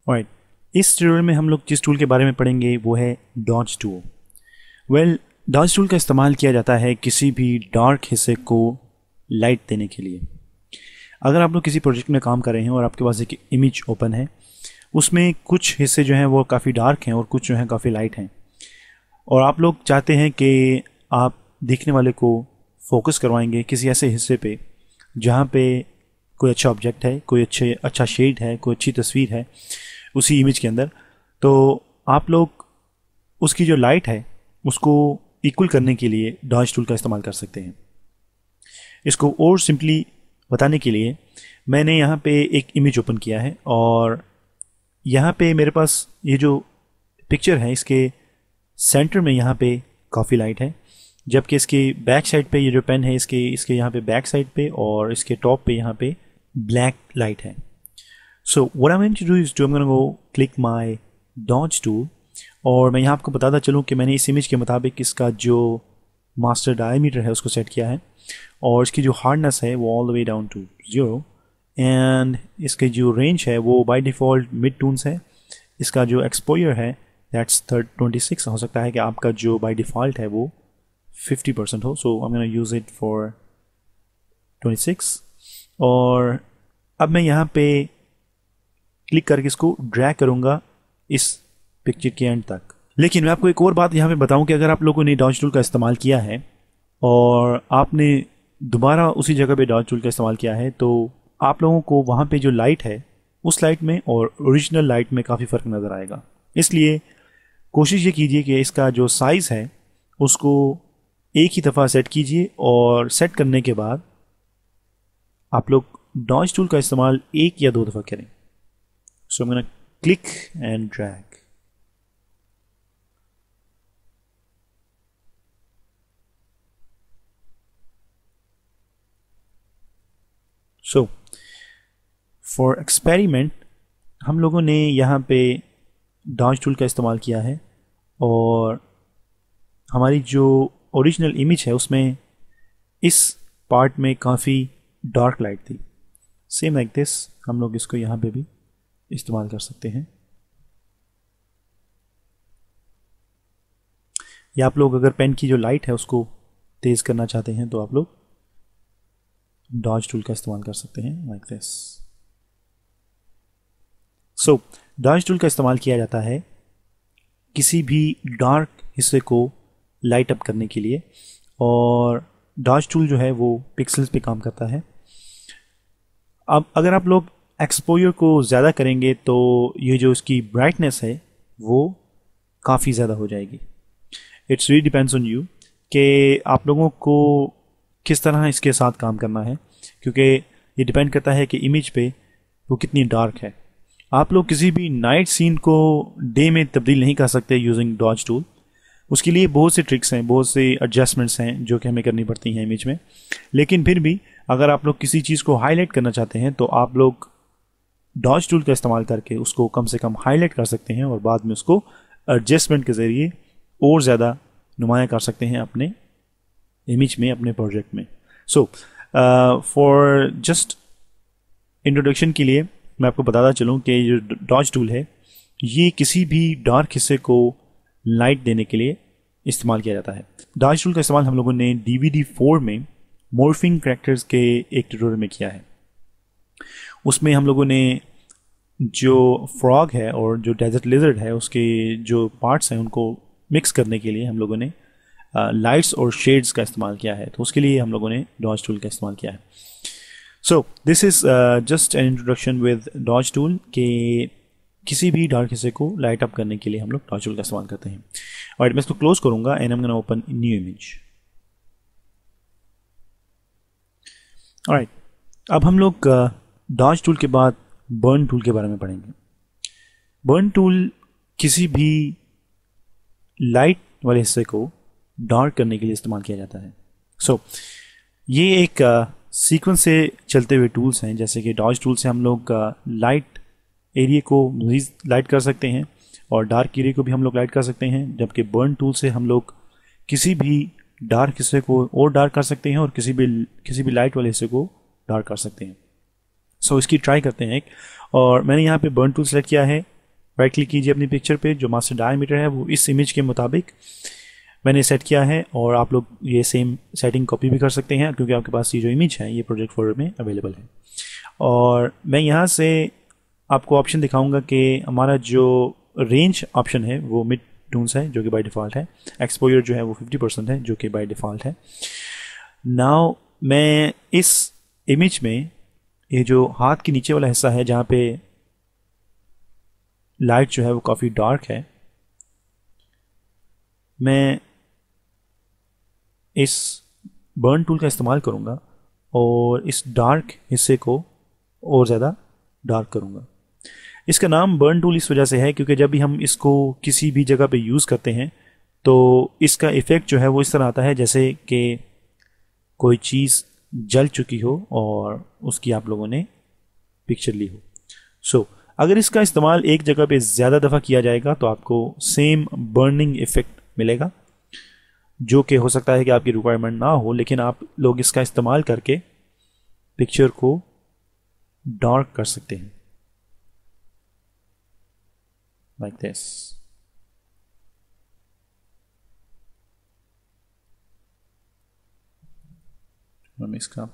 Alright, इस tutorial में हम लोग जिस टूल के बारे में पढ़ेंगे वो है dodge tool. Well, dodge tool का इस्तेमाल किया जाता है किसी भी डार्क हिस्से को लाइट देने के लिए। अगर आप लोग किसी प्रोजेक्ट में काम कर रहे हैं और आपके पास एक इमेज ओपन है, उसमें कुछ हिस्से जो हैं वो काफ़ी डार्क हैं और कुछ जो हैं काफ़ी लाइट हैं, और आप लोग चाहते हैं कि आप देखने वाले को फोकस करवाएंगे किसी ऐसे हिस्से पे जहाँ पे कोई अच्छा ऑब्जेक्ट है, कोई अच्छा शेड है, कोई अच्छी तस्वीर है उसी इमेज के अंदर, तो आप लोग उसकी जो लाइट है उसको इक्वल करने के लिए डॉज टूल का इस्तेमाल कर सकते हैं। इसको और सिंपली बताने के लिए मैंने यहाँ पे एक इमेज ओपन किया है और यहाँ पे मेरे पास ये जो पिक्चर है इसके सेंटर में यहाँ पे काफ़ी लाइट है, जबकि इसके बैक साइड पे ये जो पेन है इसके यहाँ पे बैक साइड पे और इसके टॉप पे यहाँ पे ब्लैक लाइट है। So what I am going to do is I am going to go click my dodge tool, और मैं यहाँ आपको बताता चलूँ कि मैंने इस इमेज के मुताबिक इसका जो मास्टर डायमीटर है उसको सेट किया है और इसकी जो हार्डनेस है वो all the way down to 0, and इसकी जो रेंज है वो बाय डिफ़ॉल्ट मिड टून्स है। इसका जो एक्सपोजर है दैट्स 26, हो सकता है कि आपका जो बाय डिफ़ॉल्ट है वो 50% हो, so I am gonna use it for 26। और अब मैं यहाँ पे क्लिक करके इसको ड्रैग करूँगा इस पिक्चर के एंड तक। लेकिन मैं आपको एक और बात यहाँ पे बताऊँ कि अगर आप लोगों ने डॉज टूल का इस्तेमाल किया है और आपने दोबारा उसी जगह पे डॉज टूल का इस्तेमाल किया है, तो आप लोगों को वहाँ पे जो लाइट है उस लाइट में और ओरिजिनल लाइट में काफ़ी फ़र्क नज़र आएगा। इसलिए कोशिश ये कीजिए कि इसका जो साइज़ है उसको एक ही दफ़ा सेट कीजिए, और सेट करने के बाद आप लोग डॉज टूल का इस्तेमाल 1 या 2 दफ़ा करें। So I am gonna click and drag. So for experiment हम लोगों ने यहाँ पे डॉज टूल का इस्तेमाल किया है और हमारी जो ओरिजिनल इमेज है उसमें इस पार्ट में काफ़ी डार्क लाइट थी। सेम लाइक दिस हम लोग इसको यहाँ पे भी इस्तेमाल कर सकते हैं, या आप लोग अगर पेन की जो लाइट है उसको तेज़ करना चाहते हैं तो आप लोग डॉज टूल का इस्तेमाल कर सकते हैं like this. So dodge tool का इस्तेमाल किया जाता है किसी भी डार्क हिस्से को लाइट अप करने के लिए, और डॉज टूल जो है वो पिक्सेल्स पे काम करता है। अब अगर आप लोग एक्सपोजर को ज़्यादा करेंगे तो ये जो इसकी ब्राइटनेस है वो काफ़ी ज़्यादा हो जाएगी। It's really depends on you कि आप लोगों को किस तरह इसके साथ काम करना है, क्योंकि ये डिपेंड करता है कि इमेज पे वो कितनी डार्क है। आप लोग किसी भी नाइट सीन को डे में तब्दील नहीं कर सकते यूजिंग डॉज टूल। उसके लिए बहुत से ट्रिक्स हैं, बहुत से एडजस्टमेंट्स हैं जो कि हमें करनी पड़ती हैं इमेज में। लेकिन फिर भी अगर आप लोग किसी चीज़ को हाईलाइट करना चाहते हैं तो आप लोग डॉज टूल का इस्तेमाल करके उसको कम से कम हाईलाइट कर सकते हैं और बाद में उसको एडजस्टमेंट के ज़रिए और ज़्यादा नुमाया कर सकते हैं अपने इमेज में, अपने प्रोजेक्ट में। सो फॉर जस्ट इंट्रोडक्शन के लिए मैं आपको बताता चलूँ कि जो डॉज टूल है ये किसी भी डार्क हिस्से को लाइट देने के लिए इस्तेमाल किया जाता है। डॉज टूल का इस्तेमाल हम लोगों ने DVD4 में मॉर्फिंग करैक्टर्स के एक ट्यूटोरियल में किया है। उसमें हम लोगों ने जो फ्रॉग है और जो डेजर्ट लिजर्ड है उसके जो पार्ट्स हैं उनको मिक्स करने के लिए हम लोगों ने लाइट्स और शेड्स का इस्तेमाल किया है, तो उसके लिए हम लोगों ने डॉज टूल का इस्तेमाल किया है। So this is just an introduction with dodge tool कि किसी भी डार्क हिस्से को लाइट अप करने के लिए हम लोग डॉज टूल का इस्तेमाल करते हैं। और मैं इसको क्लोज करूंगा and I am gonna open new image. Alright, अब हम लोग डॉज टूल के बाद बर्न टूल के बारे में पढ़ेंगे। बर्न टूल किसी भी लाइट वाले हिस्से को डार्क करने के लिए इस्तेमाल किया जाता है। सो ये एक सीक्वेंस से चलते हुए टूल्स हैं, जैसे कि डॉज टूल से हम लोग लाइट एरिया को लाइट कर सकते हैं और डार्क एरिया को भी हम लोग लाइट कर सकते हैं, जबकि बर्न टूल से हम लोग किसी भी डार्क हिस्से को और डार्क कर सकते हैं और किसी भी लाइट वाले हिस्से को डार्क कर सकते हैं। सो इसकी ट्राई करते हैं और मैंने यहाँ पे बर्न टूल सेलेक्ट किया है राइट क्लिक कीजिए अपनी पिक्चर पे, जो मास्टर डायमीटर है वो इस इमेज के मुताबिक मैंने सेट किया है, और आप लोग ये सेम सेटिंग कॉपी भी कर सकते हैं क्योंकि आपके पास ये जो इमेज है ये प्रोजेक्ट फोल्डर में अवेलेबल है। और मैं यहाँ से आपको ऑप्शन दिखाऊंगा कि हमारा जो रेंज ऑप्शन है वो मिड टून्स है जो कि बाय डिफ़ॉल्ट है, एक्सपोजर जो है वो 50% है जो कि बाय डिफ़ॉल्ट है। नाउ मैं इस इमेज में ये जो हाथ के नीचे वाला हिस्सा है जहाँ पे लाइट जो है वो काफ़ी डार्क है, मैं इस बर्न टूल का इस्तेमाल करूँगा और इस डार्क हिस्से को और ज़्यादा डार्क करूँगा। इसका नाम बर्न टूल इस वजह से है क्योंकि जब भी हम इसको किसी भी जगह पे यूज़ करते हैं तो इसका इफ़ेक्ट जो है वो इस तरह आता है जैसे कि कोई चीज़ जल चुकी हो और उसकी आप लोगों ने पिक्चर ली हो। सो अगर इसका इस्तेमाल एक जगह पे ज़्यादा दफ़ा किया जाएगा तो आपको सेम बर्निंग इफ़ेक्ट मिलेगा, जो कि हो सकता है कि आपकी रिक्वायरमेंट ना हो, लेकिन आप लोग इसका इस्तेमाल करके पिक्चर को डार्क कर सकते हैं लाइक दिस। इसका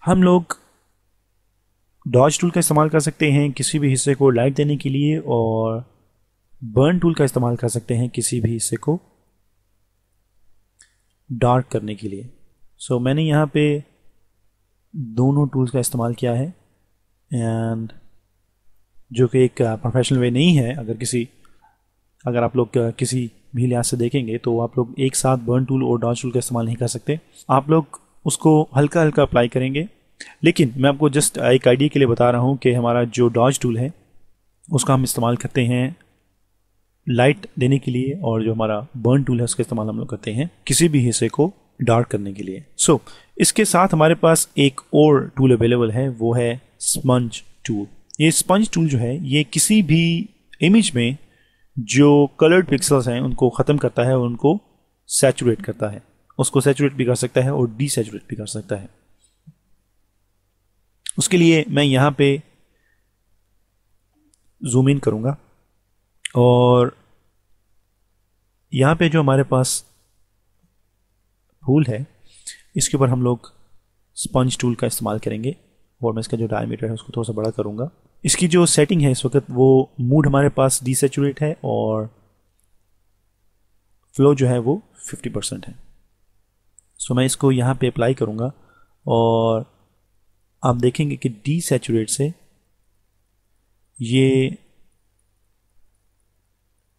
हम लोग डॉज टूल का इस्तेमाल कर सकते हैं किसी भी हिस्से को लाइट देने के लिए, और बर्न टूल का इस्तेमाल कर सकते हैं किसी भी हिस्से को डार्क करने के लिए। मैंने यहाँ पे दोनों टूल्स का इस्तेमाल किया है, एंड जो कि एक प्रोफेशनल वे नहीं है। अगर आप लोग किसी भी लिहाज से देखेंगे तो आप लोग एक साथ बर्न टूल और डॉज टूल का इस्तेमाल नहीं कर सकते, आप लोग उसको हल्का हल्का अप्लाई करेंगे। लेकिन मैं आपको जस्ट एक आइडिया के लिए बता रहा हूँ कि हमारा जो डॉज टूल है उसका हम इस्तेमाल करते हैं लाइट देने के लिए, और जो हमारा बर्न टूल है उसका इस्तेमाल हम लोग करते हैं किसी भी हिस्से को डार्क करने के लिए। इसके साथ हमारे पास एक और टूल अवेलेबल है, वो है स्पंज टूल। ये स्पंज टूल जो है ये किसी भी इमेज में जो कलर्ड पिक्सल्स हैं उनको ख़त्म करता है और उनको सैचुरेट करता है। उसको सैचुरेट भी कर सकता है और डीसैचुरेट भी कर सकता है। उसके लिए मैं यहाँ पे जूम इन करूँगा और यहाँ पे जो हमारे पास फूल है इसके ऊपर हम लोग स्पंज टूल का इस्तेमाल करेंगे, और मैं इसका जो डायमीटर है उसको थोड़ा सा बड़ा करूँगा। इसकी जो सेटिंग है इस वक्त वो मूड हमारे पास डीसैचुरेट है और फ्लो जो है वो 50% है। मैं इसको यहाँ पे अप्लाई करूँगा और आप देखेंगे कि डीसैचुरेट से ये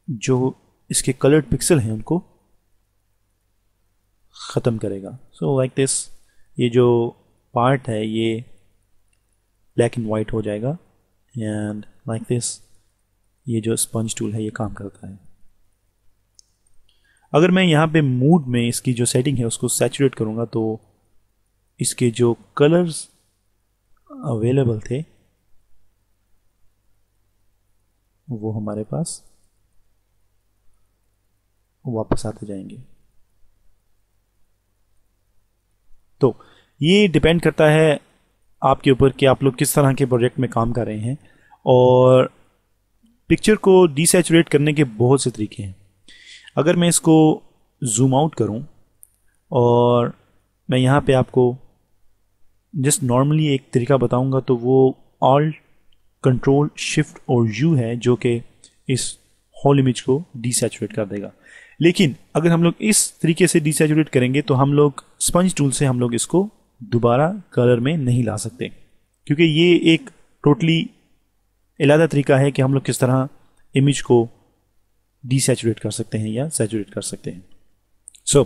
जो इसके कलर्ड पिक्सल हैं उनको ख़त्म करेगा। लाइक दिस, ये जो पार्ट है ये ब्लैक एंड वाइट हो जाएगा, एंड लाइक दिस ये जो स्पंज टूल है ये काम करता है। अगर मैं यहाँ पे मूड में इसकी जो सेटिंग है उसको सैचुरेट करूँगा तो इसके जो कलर्स अवेलेबल थे वो हमारे पास वापस आते जाएंगे। तो ये डिपेंड करता है आपके ऊपर कि आप लोग किस तरह के प्रोजेक्ट में काम कर रहे हैं, और पिक्चर को डीसैचुरेट करने के बहुत से तरीके हैं। अगर मैं इसको जूम आउट करूं और मैं यहाँ पे आपको जस्ट नॉर्मली एक तरीका बताऊंगा तो वो ऑल्ट कंट्रोल शिफ्ट और यू है जो कि इस होल इमेज को डीसैचुरेट कर देगा। लेकिन अगर हम लोग इस तरीके से डीसैचुरेट करेंगे तो हम लोग स्पंज टूल से हम लोग इसको दोबारा कलर में नहीं ला सकते, क्योंकि ये एक टोटली अलग तरीका है कि हम लोग किस तरह इमेज को डीसैचुरेट कर सकते हैं या सैचुरेट कर सकते हैं।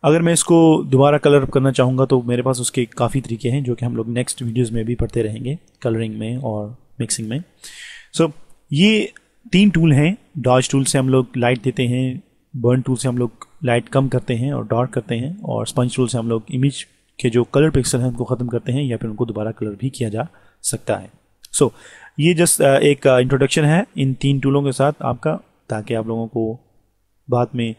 अगर मैं इसको दोबारा कलर करना चाहूँगा तो मेरे पास उसके काफ़ी तरीके हैं जो कि हम लोग नेक्स्ट वीडियोज़ में भी पढ़ते रहेंगे, कलरिंग में और मिक्सिंग में। ये 3 टूल हैं। डॉज टूल से हम लोग लाइट देते हैं, बर्न टूल से हम लोग लाइट कम करते हैं और डार्क करते हैं, और स्पंज टूल से हम लोग इमेज के जो कलर पिक्सल हैं उनको ख़त्म करते हैं या फिर उनको दोबारा कलर भी किया जा सकता है। ये जस्ट एक इंट्रोडक्शन है इन 3 टूलों के साथ आपका, ताकि आप लोगों को बाद में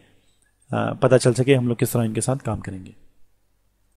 पता चल सके हम लोग किस तरह इनके साथ काम करेंगे।